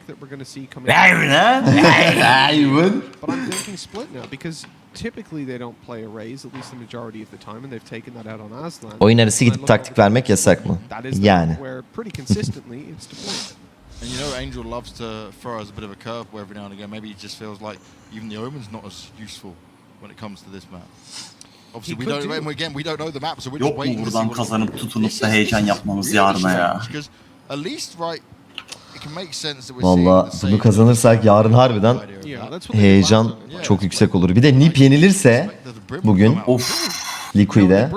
that we're going to see coming out. But I'm thinking split now because typically they don't play arrays, at least the majority of the time, and they've taken that out on aslan. Oyun arası gidip taktik vermek yasak mı? Yani. Where pretty consistently it's deployed. And you know, Angel loves to throw us a bit of a curveball every now and again. Maybe he just feels like even the Omen's not as useful when it comes to this map. Obviously, we don't know the map, so we're just waiting. Yok mu buradan kazanıp tutunup da heyecan yapmamız yarına ya? Because at least right, it can make sense that we're Valla bunu kazanırsak yarın harbiden heyecan çok yüksek olur. Bir de Nip yenilirse bugün Liquid'e.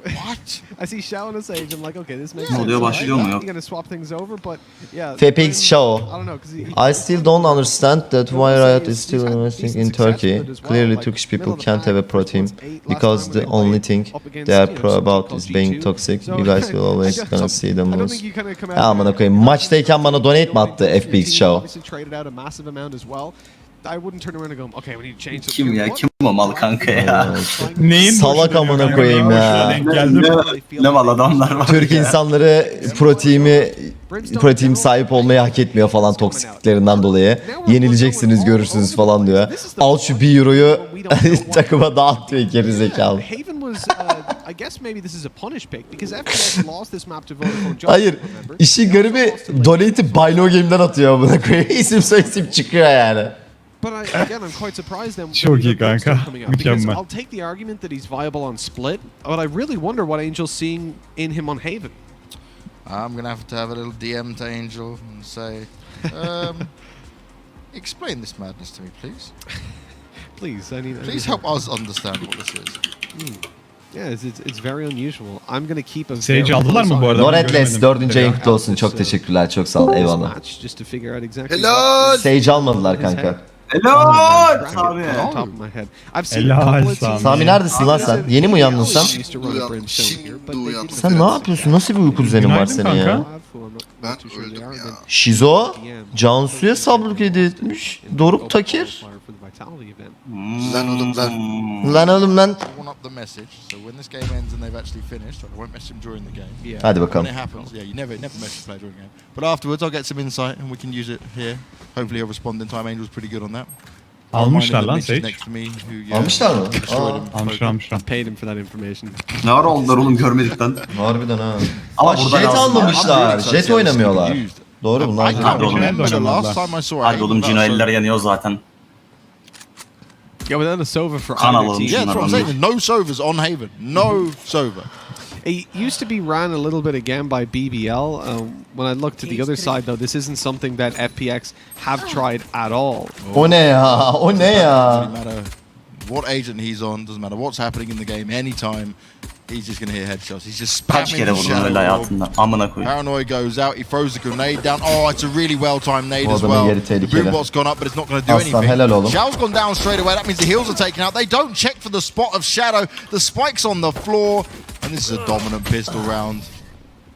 What? I see Shao and a Sage. I'm like, okay, this makes sense. Oluyor, başlıyor mu? Yok. You're gonna swap things over, but yeah. FPX Shao. I don't know, 'cause I still don't understand that why Riot is still investing in Turkey. Clearly Turkish people can't have a pro team because the only thing they are pro about is being toxic. You guys will always gonna see them lose. Aman koyayım. Maçtayken bana donate mi attı FPX Shao? I wouldn't turn around and go, okay, we need to change it. Kim ya? Kim o mal kanka ya? Neyin salak amına koyayım ya. Ne mal adamlar var. Türk insanları pro team sahip olmayı hak etmiyor falan toksikliklerinden dolayı. Yenileceksiniz görürsünüz falan diyor. Al şu 1 euroyu takıma dağıt diyor gerizekalı. Hayır, işin garibi donate'i Bino Game'den atıyor amına koyayım. İsim soyisim çıkıyor yani. But again, I'm quite surprised then. Çok iyi kanka. Mükemmel. I'll take the argument that he's viable on split, but I really wonder what Angel's seeing in him on Haven. I'm gonna have a little DM to Angel and say, explain this madness to me, please. Please help us understand what this is. Yeah, it's very unusual. I'm gonna keep a. Sage aldılar mı bu arada? Noretless 4. ayın kutlu olsun. Çok teşekkürler. Çok sağ ol. Eyvallah. Helal. Sage almadılar kanka. Helal Sami. Helal Sami. Sami neredesin lan sen? Yeni mi uyandın sen? Şimdi uyandım. Sen ne yapıyorsun? Nasıl bir uyku düzenin var senin ya? Ben öldüm ya. Şizo, Cansu'ya sabrlık hediye etmiş. Doruk Takir. Lan oğlum lan. Lan oğlum lan. Hadi bakalım. But afterwards I'll get some insight and we can use it here. Hopefully he'll respond in time. Angel's pretty good on that. Almışlar lan Sage. Almışlar mı? Almışlar. Paid him for that information. Ne ara oldular oğlum görmedik lan. Harbiden ha. Ama Jet almamışlar. Jet oynamıyorlar. Doğru bunlar. Hadi oğlum Cino'liler yanıyor zaten. Yeah, without a Sova for Kan either alalım team. Yeah, that's what I'm saying. No Sovas on Haven. No Sova. It used to be ran a little bit again by BBL. When I looked to the other side, though, this isn't something that FPX have tried at all. O ne ya? O ne ya? Doesn't matter what agent he's on. Doesn't matter what's happening in the game. Anytime, he's just gonna hit headshots. He's just spamming. Kaç kere vurdun öyle hayatında? Amına koyayım. Paranoid goes out. He throws the grenade down. Oh, it's a really well-timed nade as adamın well. yeri The tehlikeli. boombot's gone up, but it's not going to do Aslan, anything. helal oğlum. Shao's gone down straight away. That means the heals are taken out. They don't check for the spot of Shadow. The spike's on the floor. And this is a dominant pistol round.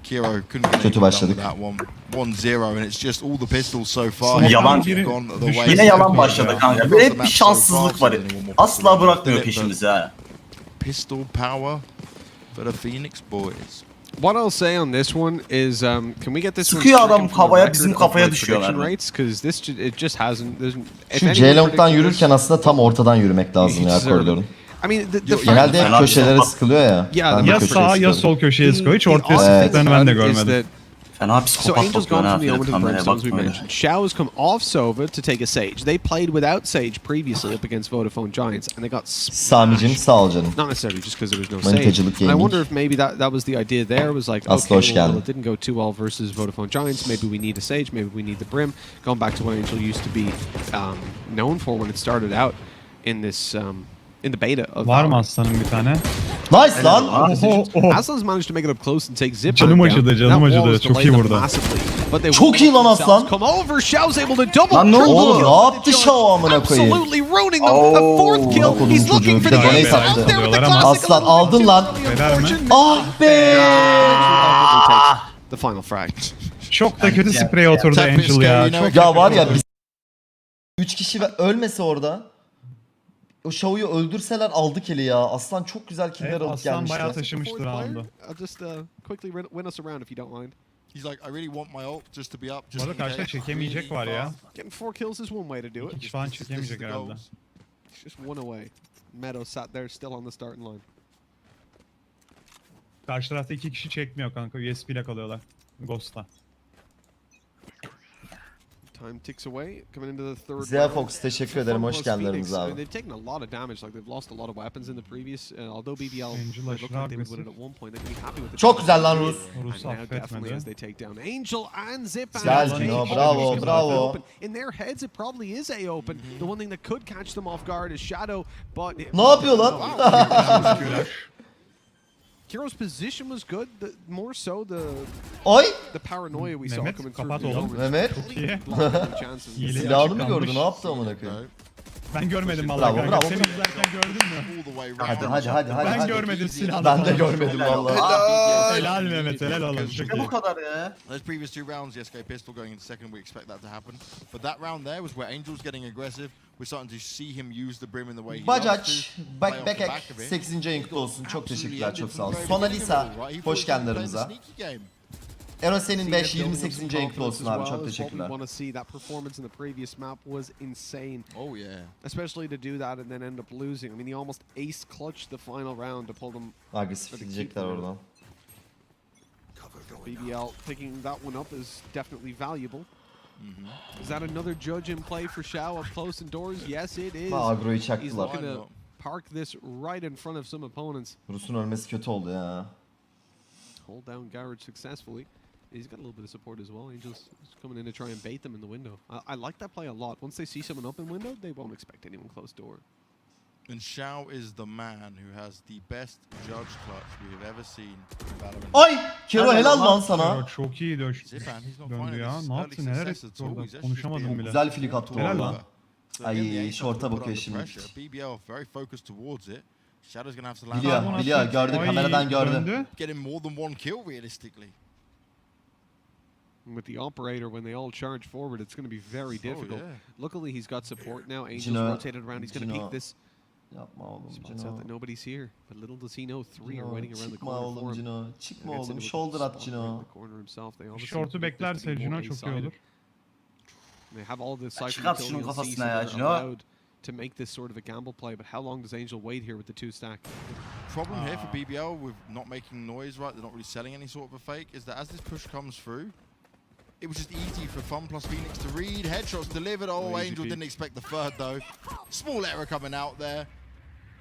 Kero couldn't get Kötü başladık. that one. 1-0 and it's just all the pistols so far. Yalan. Gone the way. Yine yalan başladı kanka. Hep bir şanssızlık var. Asla bırakmıyor peşimizi ha. Pistol power for the Phoenix boys. What I'll say on this one is, can we get this Sıkıyor one adam havaya, bizim kafaya düşüyorlar. Because this it just hasn't. Şu C-Long'dan yürürken aslında tam ortadan yürümek lazım ya koridorun. I mean, genelde hep köşelere sıkılıyor ya. Ya sağ ya sol köşeye sıkıyor. Hiç ortaya sıktıklarını ben de görmedim. Fena So psikopat Angel's bakıyor gone ha. from the Omen to the Kameraya Brimstones we bakma öyle. mentioned. Shao has come off Sova to take a Sage. They played without Sage previously up against Vodafone Giants, and they got Sami'cim sağ ol canım. not necessarily just because there was no Sage. Manitacılık And I gaming. wonder if maybe that was the idea there. Was like, Aslı, okay, hoş well, geldin. it didn't go too well versus Vodafone Giants. Maybe we need a Sage. Maybe we need the Brim. Going back to what Angel used to be known for when it started out in this in the beta of Var mı Aslan'ın bir tane? Nice lan. Aslan's managed to make it up close and take zip. Canım acıdı, canım acıdı. Çok iyi vurdu. Çok iyi lan Aslan. Come over, Shao's able to double. Lan ne oldu? Ne yaptı Shao amına koyayım? Absolutely ruining them. A fourth kill. He's looking for the Bir de ace. donate Out there with the attı. classic. Aslan aldın lan. Helal mi? Ah be. The final frag. Çok da kötü sprey oturdu Angel ya. Çok Ya var ya 3 kişi ölmese orada. O Shao'yu öldürseler aldık eli ya. Aslan çok güzel killer alıp Aslan gelmişti. bayağı taşımıştır roundu. I'll just quickly win us around if you don't mind. He's like, I really want my ult just to be up. Bu Just arada in karşıda case. çekemeyecek var ya. Getting 4 kills is one way to do it. İki kişi falan This is çekemeyecek the herhalde. goals. It's just one away. Meadow sat there still on the starting line. Karşı tarafta 2 kişi çekmiyor kanka. USB ile kalıyorlar. Ghost'ta. Time ticks away. Coming into the third Zia round. Fox teşekkür ederim. Hoş FunPlus geldin Phoenix, aramıza abi. they've taken a lot of damage. Like they've lost a lot of weapons in the previous. Although BBL Angel looked like they would win it agresif. at one point, they'd be happy with the Çok damage güzel lan they Rus. did. Rus And now definitely as affetmedi. they take down Angel and Zip. Güzel and Cino, Angel bravo, is bravo. open. In their heads, it probably is A open. The one thing that could catch them off guard is Shadow, but Ne yapıyor lan? Kero's position was good. More so Oy! the paranoia we saw Mehmet, coming through. kapat the oğlum. Omen. Mehmet. İyi. Blocking the chances. Hile Silahını mı açıklanmış. gördü? Ne yaptı amına koyayım? Ben görmedim Bravo, vallahi kanka. bravo, Seni bravo. izlerken gördün mü? All the way Hadi round. hadi. Ben görmedim silahını. Ben de görmedim Helal vallahi. olsun. Helal Mehmet, helal oğlum. Çok İşte iyi. bu kadar ya. Those previous 2 rounds, the SK pistol going into second, we expect that to happen. But that round there was where Angel's getting aggressive. We're starting to see him use the brim in the way he loves Bacaç, to. Play off the Bekek, back of it. 8. ayın kutlu olsun. Çok Absolutely teşekkürler, ended çok from sağ ol. the very Sona beginning Lisa, of it, right? He hoş thought he geldin was playing the aramıza. sneaky game. Ero senin 5, Building up 28. some ayın kutlu confidence olsun as abi. well Çok is what we teşekkürler. want to see. That performance in the previous map was insane. Oh yeah. Especially to do that and then end up losing. I mean, he almost ace clutched the final round to pull them. Agresif gidecekler oradan. BBL picking that one up is definitely valuable. Is that another judge in play for Shao up close indoors? Yes, it is. Ha, agroyu He's çaktılar. looking to park this right in front of some opponents. Rus'un ölmesi kötü oldu ya. Hold down Garage successfully. He's got a little bit of support as well. Angel's coming in to try and bait them in the window. I like that play a lot. Once they see someone up in window, they won't expect anyone close door. And Shao is the man who has the best judge clutch we have ever seen in Valorant. Ay! Kero helal lan sana. Kero çok iyi Zipan, he's not döndü finding ya. this Ne early yaptı, neler success etti at all. orada? He's actually Konuşamadım just bile. Güzel flick attı Helal orada. lan. So again, the Ay Ace şorta have to put bakıyor under şimdi. pressure. BBL very focused towards it. Shadow's gonna have to land. Biliyor, gördü, Ay, kameradan gördü. döndü. Getting more than one kill realistically. And with the operator, when they all charge forward, it's going to be very difficult. yeah. Luckily, he's got support now. Angel's Cino- rotated around. He's going to Cino- peek this. Yapma oğlum Spots out Cino. that nobody's here. But little does he know, 3 are waiting around the Çıkma corner for oğlum him. Cino. Çıkma Gets oğlum. into a Shoulder at spot right Cino. in the corner himself. They obviously Short'u want this to beklerse be more Cino çok iyi A-sided. olur. They have all the cycle çıkart utility şunun on C, so kafasına ya, they're Cino. allowed to make this sort of a gamble play. But how long does Angel wait here with the 2 stack? Problem here for BBL with not making noise, right? They're not really selling any sort of a fake. Is that as this push comes through, it was just easy for FunPlus Phoenix to read. Headshots delivered. Oh, Easy Angel peek. didn't expect the third though. Small error coming out there.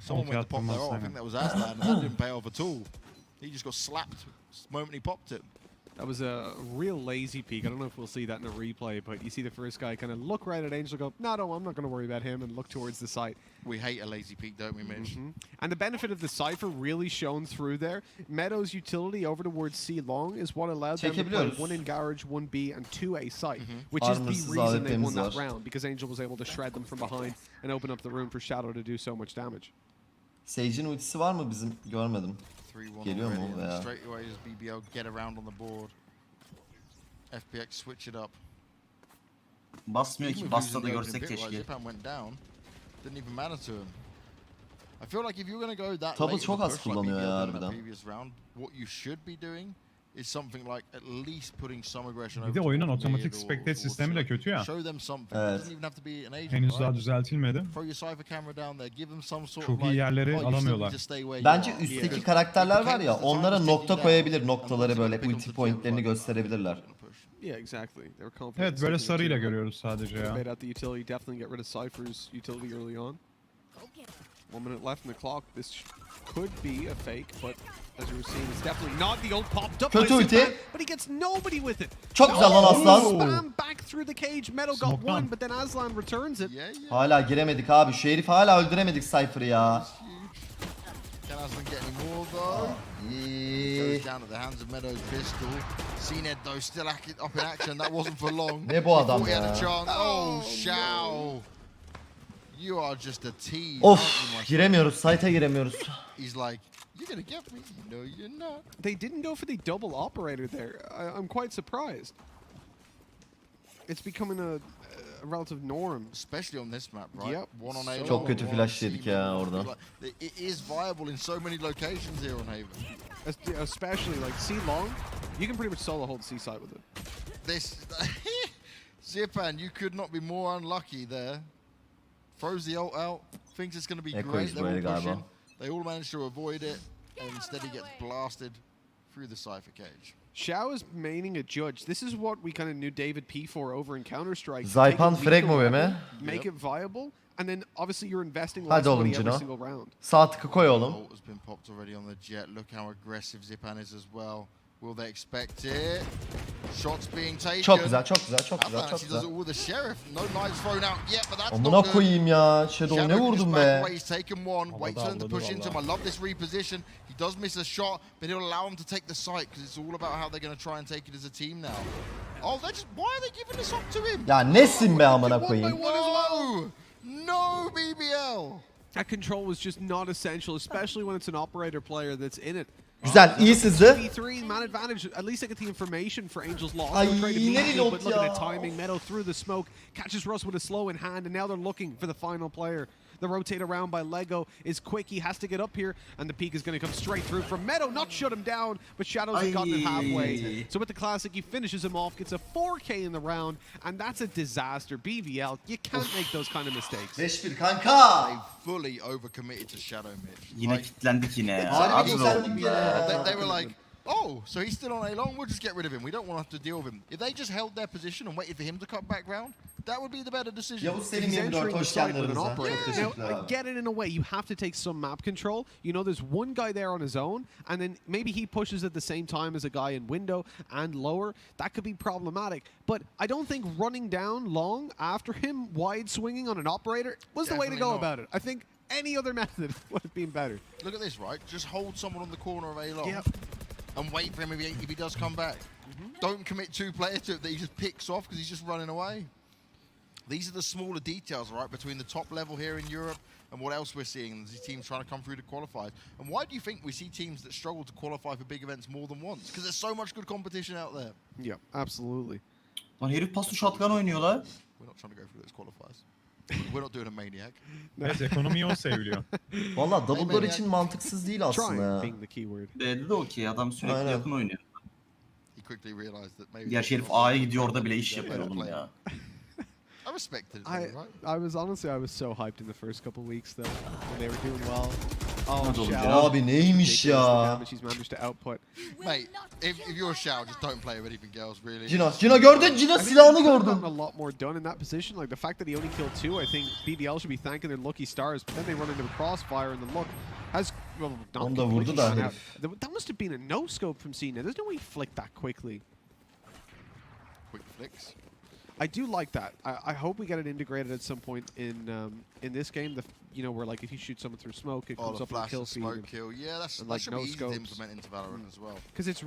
Someone went to pop Yaptım their ult. I aslında. think that was Aslan, and that didn't pay off at all. He just got slapped the moment he popped it. That was a real lazy peek. I don't know if we'll see that in a replay, but you see the first guy kind of look right at Angel, go, no, I'm not going to worry about him, and look towards the site. We hate a lazy peek, don't we, Mitch? And the benefit of the Cypher really shown through there. Meadows' utility over towards C long is what allowed them to play Çekebiliyoruz. 1 in Garage, 1 B, and 2 A site, which is Armorsuz the reason they won AWP'miz that var. round, because Angel was able to shred them from behind and open up the room for Shadow to do so much damage. Sage'in ultisi var mı bizim? Görmedim. 3-1 Geliyor mu already, and veya? straight away as BBL get around on the board. FPX switch it up. Basmıyor Even ki. with Bassa da using the open görsek bit, right, keşke. Zipan went down. Didn't even matter to him. I feel like if you're going to go that Tabu late in çok the az push like kullanıyor BBL ya did in that harbiden. previous round, what you should be doing is something like at least putting some aggression Bir over de oyunun towards mid otomatik or spectate towards sistemi de like, kötü ya. Show them something. Evet. It doesn't even have to be an agent, Henüz daha right? düzeltilmedi. Throw your cipher camera down there. Give them some sort Çok of iyi like, yerleri oh, you still need alamıyorlar. to stay where you Bence are. üstteki Yeah. karakterler var ya, It onlara becomes nokta taking koyabilir, down, noktaları and böyle once they ulti pick up the pointlerini jump, gösterebilirler. push. Yeah, exactly. They were confident. Evet in böyle sticking sarıyla to it. görüyoruz sadece ya. Bait out the utility, definitely get rid of Cypher's utility early on. 1 minute left in the clock. This could be a fake, but as we were seeing, it's definitely not. The ult popped up, Kötü by ulti. Zipan, but he gets nobody with it. Çok güzel lan Aslan. Spam back through the cage. Meadow got Smoke'tan. 1, but then Aslan returns it. Yeah, yeah. Hala giremedik abi. Şu herifi hala öldüremedik Cypher'ı ya. Can Aslan get any more though? İyi. Goes down at the hands of Meadows' pistol. cNed though still up in action. That wasn't for long. Ne bu adam He had ya? a chance. Oh, Shao. You are just a tease. aren't Of, you, my giremiyoruz. Site'a giremiyoruz. friend? He's like, you're gonna get me. No, you're not. They didn't go for the double operator there. I'm quite surprised. It's becoming a relative norm. Especially on this map, right? Yep. One on A. Çok kötü one on flash C, yedik ya one on orada. like, it is viable in so many locations here on Haven. Especially like C long, You can pretty much solo hold C side with it. This Zipan, you could not be more unlucky there. Throws the ult out, thinks it's going to be Echo great. is They're all böyle galiba. pushing. They all manage to avoid it, and instead he gets blasted through the Cypher cage. Xiao is maining a judge. This is what we kind of knew David P for over in Counter-Strike. Zaypan Take a frag weaker mı weapon, mi? Make it viable, and then obviously you're investing Hadi lots of oğlum money every Cino. single round. Sağ tıkı koy oğlum. Ult has been popped already on the jet. Look how aggressive Zipan is as well. Will they expect it? Shots being taken. Çok güzel, çok güzel, çok güzel, Aslan çok actually does güzel. it with the sheriff. No knives thrown out yet, but that's Amına not good. koyayım ya. Shadow ne Shadow vurdun just be? back away. He's taken one. Havada Waits for them to avladı push into him. I love this reposition. He does miss a shot, but he'll allow him to take the site because it's all about how they're going to try and take it as a team now. Oh, they're just. Why are they giving this up to him? Ya nesin be amına One by koyayım? one as well. No BBL. That control was just not essential, especially when it's an operator player that's in it. Güzel, iyi sızdı. 3v3, man advantage. At least I get the information for Angel's loss. Ay, They'll try to beat ne it, reload but look at the ya. timing. Meadow through the smoke, catches Russ with a slow in hand, and now they're looking for the final player. The rotate around by LEGOO is quick. He has to get up here, and the peak is going to come straight through from Meadow. Not shut him down, but Shadow's gotten it halfway. So with the classic, he finishes him off, gets a 4K in the round, and that's a disaster. BBL, you can't make those kind of mistakes. 5-1 kanka. They fully overcommitted to Shadow Mitch. Yine kilitlendik yine ya. Harbi Abi kilitlendik ya. They were like, oh, so he's still on A long, we'll just get rid of him. We don't want to have to deal with him. If they just held their position and waited for him to cut back round, that would be the better decision. Yavuz Selim He's 24 entering the hoş site geldin with an aramıza. operator. Çok Now, teşekkürler I abi. get it in a way. You have to take some map control. You know, there's one guy there on his own, and then maybe he pushes at the same time as a guy in window and lower. That could be problematic. But I don't think running down long after him, wide swinging on an operator, was the way to Definitely go not. about it. I think any other method would have been better. Look at this, right? Just hold someone on the corner of A long Yep. and wait for him if he does come back. Don't commit two players to it that he just picks off because he's just running away. These are the smaller details, right, between the top level here in Europe and what else we're seeing. These teams trying to come through to qualifiers. And why do you think we see teams that struggle to qualify for big events more than once? Because there's so much good competition out there. Yeah, absolutely. Lan herif paslı shotgun oynuyor la. We're not trying to go through those qualifiers. We're not doing a maniac. Evet, ekonomiyi o seviliyor. Valla double door için mantıksız değil aslında Trying ya. being the key word. B'de de okey adam sürekli Aynen. yakın oynuyor. He quickly realized that maybe... Gerçi herif A'ya gidiyor orada bile iş yapıyor oğlum ya. I respected it, I right? I was so hyped in the first couple weeks though when they were doing well. Oh, Hadi oğlum Xiao. ya. Abi neymiş Ridiculous the ya. damage he's managed to output. Mate, if you're a Shao, just don't play with anything else, really. Cino gördün, Cino I think silahını he could have gördün. gotten a lot more done in that position. Like the fact that he only killed 2, I think BBL should be thanking their lucky stars. But then they run into the crossfire, and the look has well not Onu da completely vurdu da gone herif. out. That must have been a no scope from cNed. There's no way he flicked that quickly. Quick flicks. I do like that. I hope we get it integrated at some point in this game. You know, where like if you shoot someone through smoke, it Oh, comes the up on flash kill and feed. smoke kill. Yeah, that like, should no be easy to scopes. implement into Valorant as well. Because it's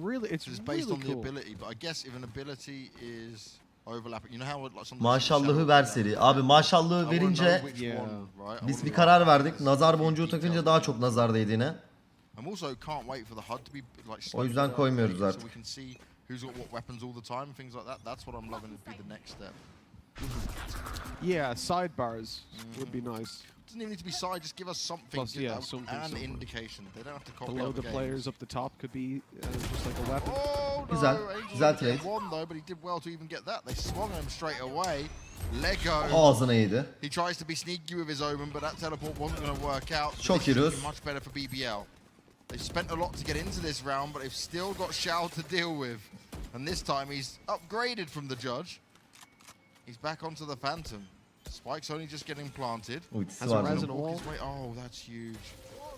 It's based really on the cool. ability, but I guess if an ability is overlapping, you know how like some Maşallahı ver seri. Abi maşallahı verince biz bir karar verdik. Nazar boncuğu takınca daha çok nazar değdiğine. I'm also can't wait for the HUD to be like. O yüzden koymuyoruz so artık. we can see who's got what weapons all the time and things like that. That's what I'm loving to be the next step. Yeah, sidebars would be nice. Doesn't even need to be side. Just give us something. Plus, give yeah, us something an somewhere. indication. They don't have to copy Below other the games. players up the top could be just like a weapon. Oh no! Güzel, Angel güzel didn't get trade. one though, but he did well to even get that. They swung him straight away. LEGOO. Ağzına yedi. He tries to be sneaky with his omen, but that teleport wasn't going to work out. Çok This is heroes. much better for BBL. They've spent a lot to get into this round, but they've still got Shao to deal with. And this time he's upgraded from the judge. He's back onto the Phantom. Spike's only just getting planted. Ultisi Has a var. res canım. and a wall. His way. Oh, that's huge.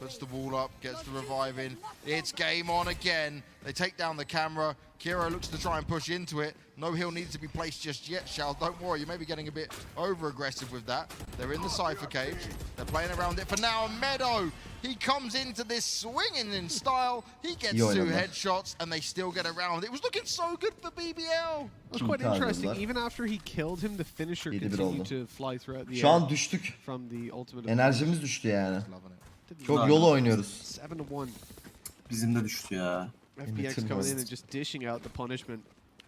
Puts the wall up, gets the revive in. It's game on again. They take down the camera. Kero looks to try and push into it. No heal needs to be placed just yet, Shao. Don't worry, you may be getting a bit over-aggressive with that. They're in the Cypher cage. They're playing around it for now. Meadow, he comes into this swinging in style. He gets İyi 2 oynadılar. headshots, and they still get around. It was looking so good for BBL. It was quite Çok interesting. harcadılar. Even after he killed him, the finisher 7-1 continued oldu. to fly throughout the Şu air an düştük. from the ultimate. Enerjimiz düştü yani. Loving it. Çok yolu oynuyoruz. 7-1. Bizim de düştü ya. FPX Bütün coming in host. and just dishing out the punishment.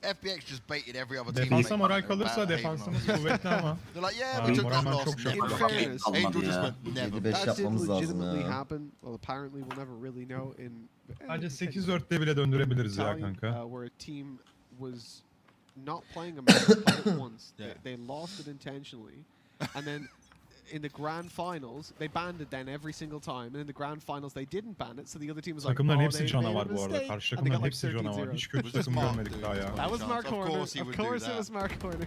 FBX just baited every other team. Defansa moral kalırsa defansımız kuvvetli ama. They're like, yeah, Abi, we took that moral loss. çok Never In again. fairness, Angel just went, never. 7-5 That did yapmamız lazım legitimately ya. happen. Well, apparently we'll never really know in Bence 8-4'te bile döndürebiliriz ya Italian, kanka. where a team was not playing a match, played it once. Yeah. They lost it intentionally, and then in the grand finals they banned it then every single time, and in the grand finals they didn't ban it, so the other team was like, Takımların oh, hepsi they made a canavar bu arada. mistake, Karşı and they takımların got like hepsi canavar. 13-0. Hiç kötü Was this takım Mark, görmedik dude? daha ya. That was Of Mark Horner. course he Of would do course it that. was Mark Horner.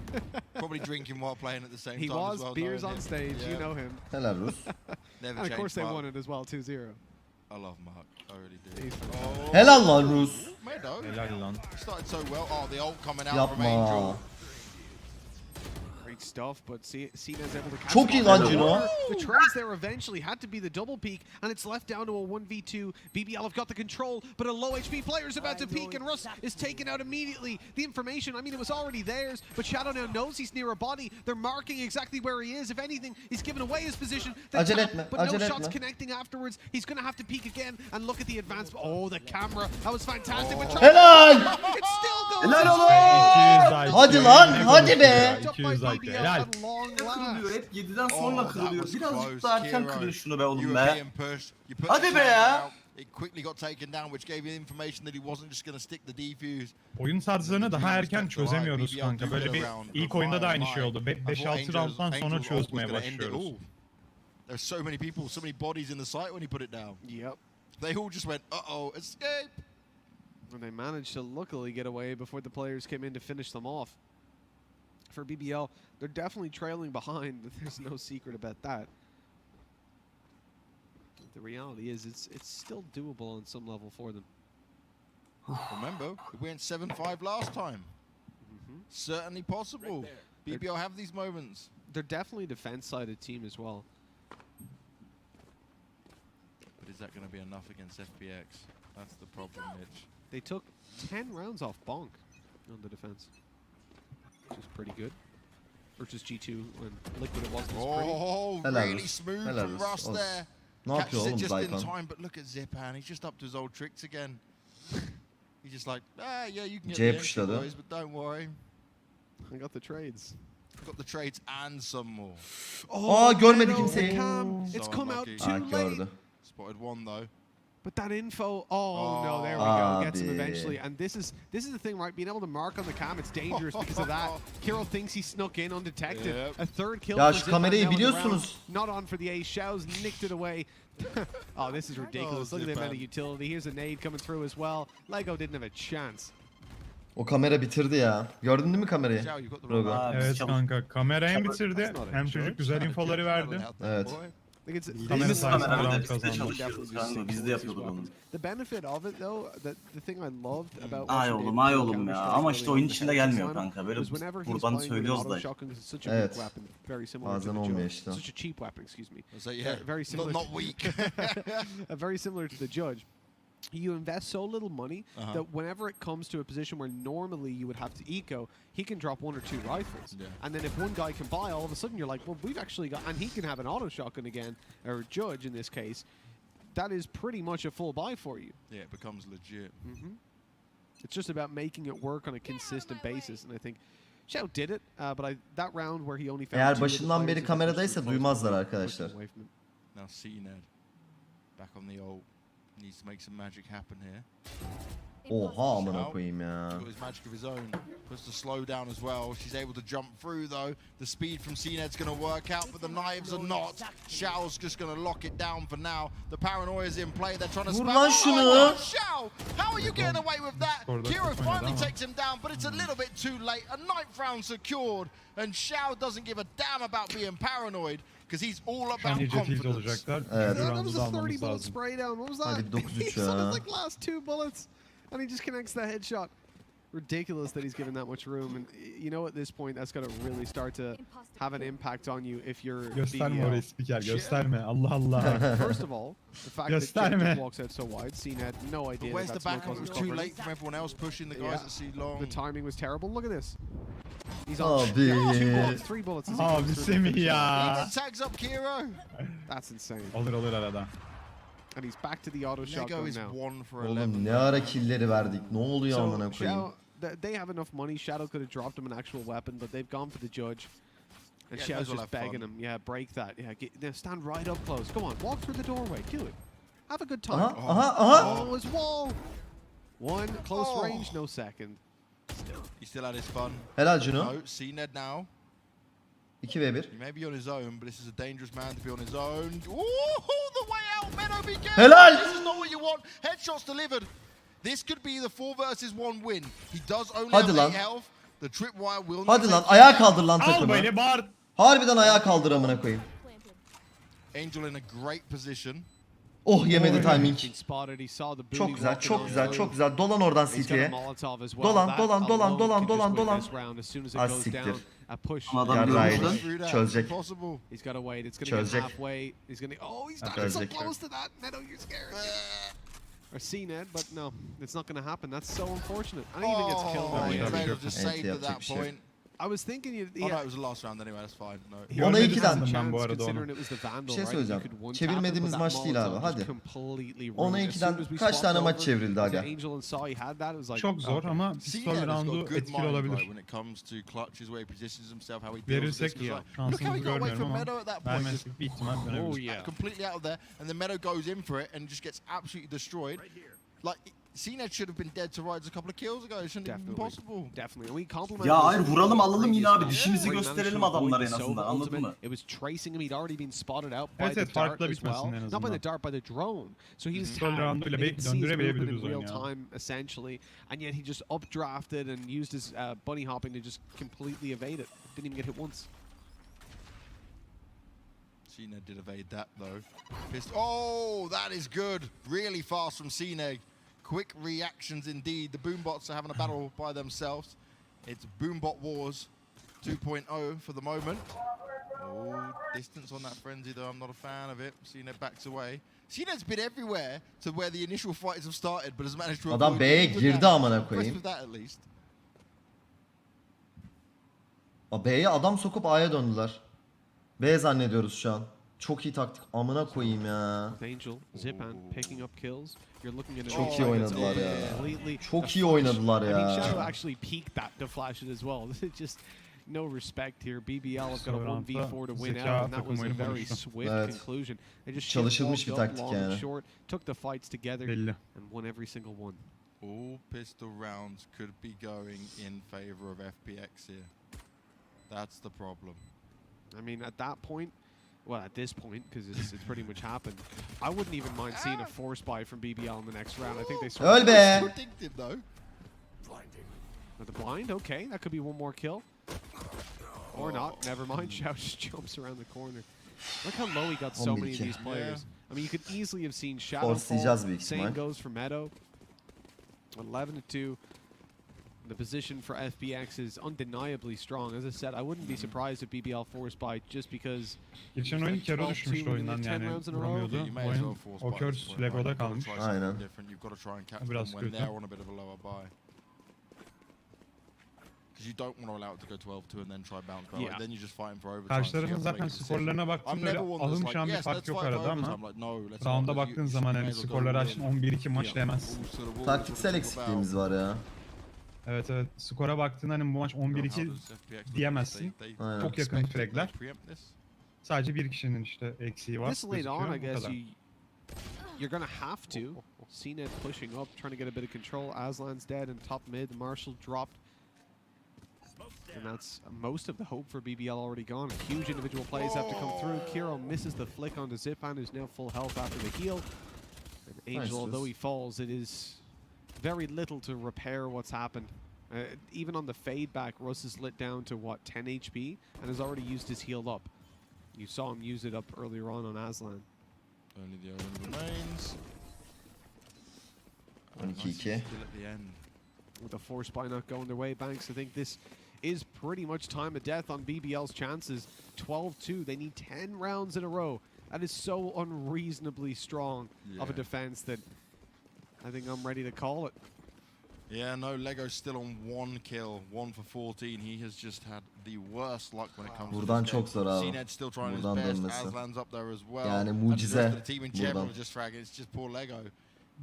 Probably drinking while playing at the same He time was as well. beers knowing on him. stage. Yeah. You know him, Helal Rus. Never and of course changed they Mark. won it as well, 2-0. I love Mark. I really do. He's Oh, Helal lan Rus. Meadow. Helal lan. Started so well. Oh, the ult coming out from Angel. Yapma. Great stuff, but cNed's able to catch Çok it iyi off. lan Cino. The trades there eventually had to be the double peak, and it's left down to a 1v2. BBL have got the control, but a low HP player is about to peek, and Russ is taken out immediately. The information, I mean, it was already theirs, but Shadow now knows he's near a body. They're marking exactly where he is. If anything, he's given away his position. The Acele tap, etme, but no acele shots etme. connecting afterwards. He's going to have to peek again, and look at the advance. Oh, the camera. That was fantastic. But Helal. it still goes. Helal to oğlum. 200 IQ. Hadi lan, Ne hadi be. konuşuyor? Up by 200 IQ. BBL Helal. at long Kırılıyor last. hep 7'den sonra that kırılıyor. was Birazcık close, daha erken Kero. kırıyor şunu be You oğlum were be. being pushed. You put Hadi the be camera ya. out. It quickly got taken down, which gave you information that he wasn't just going to stick the defuse. Oyun tarzlarını daha erken çözemiyoruz kanka. Böyle bir ilk oyunda da aynı şey oldu. 5-6 rounddan sonra çözmeye başlıyoruz. There's so many people, so many bodies in the site when he put it down. Yep. They all just went, uh-oh, escape. And they managed to luckily get away before the players came in to finish them off. For BBL, they're definitely trailing behind. There's no secret about that. The reality is it's still doable on some level for them. Remember, we went 7-5 last time. Certainly possible. BBL have these moments. They're definitely a defense-sided team as well. But is that going to be enough against FBX? That's the problem, Mitch. They took 10 rounds off Bonk on the defense, which is pretty good. Versus G2 when Liquid it wasn't as pretty. Oh, Helal really olsun, smooth helal from olsun, Russ olsun. there. Ne yapıyor Catches it oğlum just in Zaykan? time, but look at Zipan. He's just up to his old tricks again. He's just like, yeah, you can get C the entry, pushladı. boys, but don't worry. I got the trades. Got the trades and some more. Aa görmedi Meadow, kimseyi. Cam, it's So come out unlucky. too Ha late. gördü. Spotted one though. But that info, oh no, there we Oh. go, gets him Abi. eventually. And this is the thing, right? Being able to mark on the cam, it's dangerous because of that. Kero thinks he snuck in undetected. Yep. A third kill. Ya for şu Zipan kamerayı now in the biliyorsunuz. round. Not on for the ace. Shao's nicked it away. Oh, this is ridiculous. Oh, Look at the amount of Zipan. utility. Here's a nade coming through as well. LEGOO didn't have a chance. O kamera bitirdi ya. Gördün değil mi kamerayı? Zhao, you've got the Rogo. wrong Aa, biz Evet çalış- kanka. Kamera hem bitirdi That's not a hem judge. çocuk güzel infoları verdi. Evet. I think it's Kamera Biz sayesinde kamerada round biz de kazandı. çalışıyoruz kanka. Biz de yapıyorduk onu. The benefit of it though, the thing I loved about Ay what he oğlum, did ay in oğlum ya. Counter-Strike Ama early işte on oyun in the içinde Helal gelmiyor lineup kanka. Böyle was whenever he's buradan playing with an söylüyoruz auto da. shotgun, it's such a Evet. weak weapon, very similar Bazen to the olmuyor Judge. işte. Such a cheap weapon, excuse me. So yeah, Very similar. not weak. Very similar to the Judge. You invest so little money that whenever it comes to a position where normally you would have to eco, he can drop 1 or 2 rifles. Yeah. And then if one guy can buy, all of a sudden you're like, well, we've actually got, and he can have an auto shotgun again, or Judge in this case. That is pretty much a full buy for you. Yeah, it becomes legit. It's just about making it work on a consistent basis, and I think Shao did it. But that round where he only found Eğer 2 of the başından players, beri he got kameradaysa pushed duymazlar away arkadaşlar. from it. Now cNed back on the ult. Needs to make some magic happen here. Oha amına koyayım ya. Got his magic of his own. Puts the slow down as well. She's able to jump through though. The speed from cNed's going to work out, but the knives are not. Shao's just going to lock it down for now. The paranoia's in play. They're trying to Vur spam. lan Oh şunu. my God, Shao! How are you getting away with that? Orada Kero çok oynadı finally ama. takes him down, but it's a little bit too late. A ninth round secured, and Shao doesn't give a damn about being paranoid because he's all Şu an about iyice tilt confidence. olacaklar. Evet. Üçüncü That roundu was da a 30 almamız bullet lazım. spray down. What was that? Hadi 9-3 He saw ya. his like last 2 bullets, and he just connects the headshot. Ridiculous that he's given that much room, and you know at this point that's got to really start to have an impact on you if you're Gösterme BBL. orayı spiker gösterme. Allah Allah. First of all, the fact that Gösterme. Jet just walks out so wide, cNed no idea But where's that the smoke backup? It wasn't was too covered. late from everyone else pushing the guys Yeah. at C long. The timing was terrible. Look at this. He's on Abi. 2 bullets, 3 bullets. as he Abi comes through the Semih finish line. ya. He tags up Kero. That's insane. Olur arada. And he's back to the auto LEGOO shotgun is now. 1 for Oğlum 11. ne ara killleri verdik. Ne oluyor amına So koyayım. Xiao they have enough money. Shadow could have dropped him an actual weapon, but they've gone for the judge. And Yeah, Shadow's those will just have begging fun. him. Yeah, break that. Yeah, stand right up close. Come on, walk through the doorway. Do it. Have a good time. Oh, his wall. One close range, no second. He still had his fun. Helal Juno. No, cNed now. 2v1. He may be on his own, but this is a dangerous man to be on his own. Ooh, the way out, Meadow, be careful. Helal. This is not what you want. Headshots delivered. This could be the 4 versus 1 win. He does only Hadi have lan. 8 health. The tripwire will Hadi not lan take ayağa him kaldır lan Al takımı. böyle bağır. Harbiden ayağa kaldır amına koyayım. Angel in a great position. Oh yemedi timing. Been spotted. He saw the Çok booty güzel, walking çok on güzel, through. çok güzel. Dolan oradan He's got a CT'ye. Molotov as well. Dolan, That dolan, dolan, alone dolan, could dolan, just win dolan. this round. As soon as it Ah, goes siktir. down, a push. Adam Yarraydı. görmüş lan. Through that, Çözecek. impossible. He's got to wait. It's going to get Çözecek. halfway. He's going to. Oh, he's not Çözecek. so close to that. Meadow, you're scared. Or cNed, but no, it's not going to happen. That's so unfortunate. I think he even gets killed. Oh, by he it. yeah. Angel just Evet, saved at yapacak that bir şey yok. point. I was thinking, Oh no, it was the last round anyway. That's fine. No. he Ona only 2'den. has a Ben bu chance arada considering onu. it was the Vandal, Bir şey right? söyleyeceğim. You could one Çevirmediğimiz tap it, but maç that değil abi, Molotov just hadi. completely Ona ruined it. As 2'den soon as we kaç swapped tane maç over çevrildi to aga? Angel and saw he had that. It was like, Çok zor okay. ama cNed pistol has got roundu good etkili mind, olabilir. right, when it comes to clutches, where he positions himself, how he deals with this. Verirsek 'Cause, yeah. like, look how he şansımızı got away görmüyorum from ama Meadow at that point. Just vermezsek bir ihtimal Oh dönebiliriz. yeah. completely out of there, and then Meadow goes in for it and just gets absolutely destroyed. Like, cNed should have been dead to Rides a couple of kills ago. It shouldn't have been Definitely. possible. Definitely. And we complimented Ya this hayır vuralım alalım yine abi. previous Dişimizi round. gösterelim Managed to adamlara en avoid the azından. Sova Anladın ultimate. mı? It was tracing him. He'd already been spotted out by Evet, the evet, dart farklı as bitmesin well. en Not by azından. the dart, by the drone. So he was Pistol rounduyla you belki could see his movement döndürebiliriz in real oyunu ya. time, essentially. And yet he just updrafted and used his bunny hopping to just completely evade it. Didn't even get hit once. cNed did evade that though. Oh, that is good. Really fast from cNed. Quick reactions indeed. The Boombots are having a battle by themselves. It's Boombot Wars 2.0 for the moment. Oh, distance on that frenzy though. I'm not a fan of it. cNed backs away. cNed's been everywhere to where the initial fights have started, but has managed to Adam avoid B'ye even girdi that. amına Impressed koyayım. with that at least. B'ye adam sokup A'ya döndüler. B zannediyoruz şu an. Çok iyi taktik. Amına koyayım ya. With Angel, Zipan picking up kills. You're looking at an Çok iyi outside that's oynadılar ya. completely Çok the iyi flash. oynadılar I mean, ya. Shadow actually peaked that to flash it as well. Just no respect here. BBL have got a 1v4 to win out, and that was a very swift Evet. conclusion. They just Çalışılmış shift bir walked up taktik long and yani. short, took the fights together, Belli. and won every single one. All pistol rounds could be going in favor of FPX here. That's the problem. I mean, at that point, well, at this point, because it's pretty much happened, I wouldn't even mind seeing a force buy from BBL in the next round. I think they sort Öl of be. Predicted though. with the blind. Okay, that could be one more kill. Or not. Never mind. Xiao just jumps around the corner. Look how low he got so many of 11-2. these players. I mean, you could easily have seen Shadow Forcelayacağız fall. büyük Same ihtimal. goes for Meadow. 11-2. The position for FBX is undeniably strong. As I said, I wouldn't be surprised if BBL forced by just because Geçen oyun kero düşmüştü oyundan yani vuramıyordu. You may as well Oyun force o buy kör this point, right? Lego'da You've gotta kalmış. try something Aynen. different. You've got to try and catch Biraz them when kötü. they're on a bit of a lower buy. Because you don't want to allow it to go 12-2 and then try bounce back. Yeah. Then you're just fighting for overtime. Karşı so you tarafın have to make zaten a decision. skorlarına I'm baktım never böyle one that's alım like, şu an bir yes, fark let's yok fight for arada ama overtime. Like, no, let's rounda not. baktığın You zaman may hani as well go skorları all açtın in. 11-2 maç Yeah. değmez. Balls to the wall, Taktiksel that's what it's eksikliğimiz var ya. Evet evet skora baktığında hani bu maç about. How 11-2 does FPX diyemezsin. Aynen. Çok yakın expect fragler. to preempt this? Sadece bir kişinin işte eksiği var. this late on, I gözüküyor, bu guess kadar. you're going to have to. cNed pushing up, trying to get a bit of control. Aslan's dead in top mid. Marshall dropped. And that's most of the hope for BBL already gone. Huge individual plays have to come through. Kero misses the flick onto Zipan, who's now full health after the heal. And Angel, Nice, although Russ. he falls, it is very little to repair what's happened. Even on the fade back, Russ is lit down to, what, 10 HP? And has already used his heal up. You saw him use it up earlier on Aslan. Only the Owen remains. 12-2. Still at the end. With the force buy not going their way, Banks, I think this is pretty much time of death on BBL's chances. 12-2. They need 10 rounds in a row. That is so unreasonably strong of a Yeah. defense that I think I'm ready to call it. Yeah, no, Lego's still on 1 kill, 1 for 14. He has just had the worst luck when it comes Buradan to this game. çok zor abi. cNed's still trying Buradan his best. dönmesi. Aslan's up there as well. Yani And the rest mucize of the team in general buradan. are just fragging. It's just poor Lego.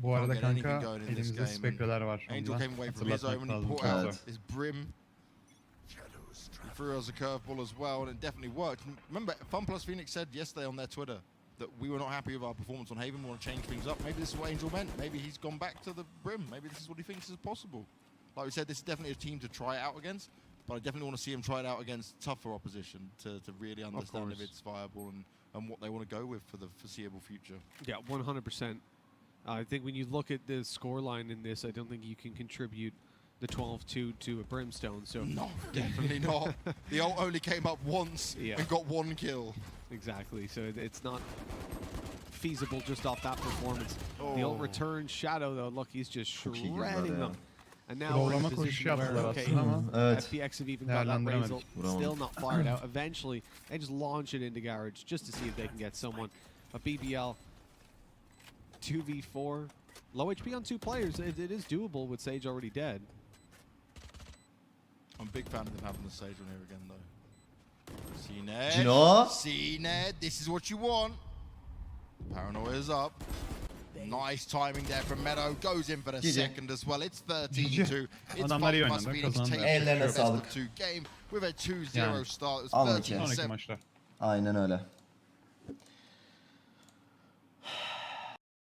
Bu arada Can't get anything kanka going in this elimizde game, spekreler var. Angel Onu da came away from his own hatırlatmak and he lazım. put out Evet. his brim. He threw us a curveball as well, and it definitely worked. Remember, FunPlus Phoenix said yesterday on their Twitter that we were not happy with our performance on Haven. We want to change things up. Maybe this is what Angel meant. Maybe he's gone back to the brim. Maybe this is what he thinks is possible. Like we said, this is definitely a team to try it out against, but I definitely want to see him try it out against tougher opposition to really understand if it's viable and what they want to go with for the foreseeable future. Yeah, 100%. I think when you look at the scoreline in this, I don't think you can contribute the 12-2 to a Brimstone. So No, definitely not. The ult only came up once Yeah. and got 1 kill. exactly. So it's not feasible just off that performance. The ult Oh. returns. Shadow though, look, he's just Çok iyi shredding girdiler ya. them. And now we're in a Programa position koşuş where yaptılar okay, aslında ama Evet. FPX have even got that Değerlendiremedik. Razel, Vuramadık. still not fired out. Eventually, they just launch it into Garage just to see if they can get someone. A BBL 2v4. Low HP on 2 players. It is doable with Sage already dead. I'm a big fan of them having the Sage on here again, though. cNed. Cino. cNed, this is what you want. Paranoia's up. Nice timing there from Meadow. Goes in for the GG. second as well. It's 13-2. It's Adamlar iyi FunPlus oynadı, Phoenix kazandı. taking Ellerine the best sağlık. of 2 game with a 2-0 Yani. start. It was Alın ki. 13-7. Sonraki maçta. Aynen öyle.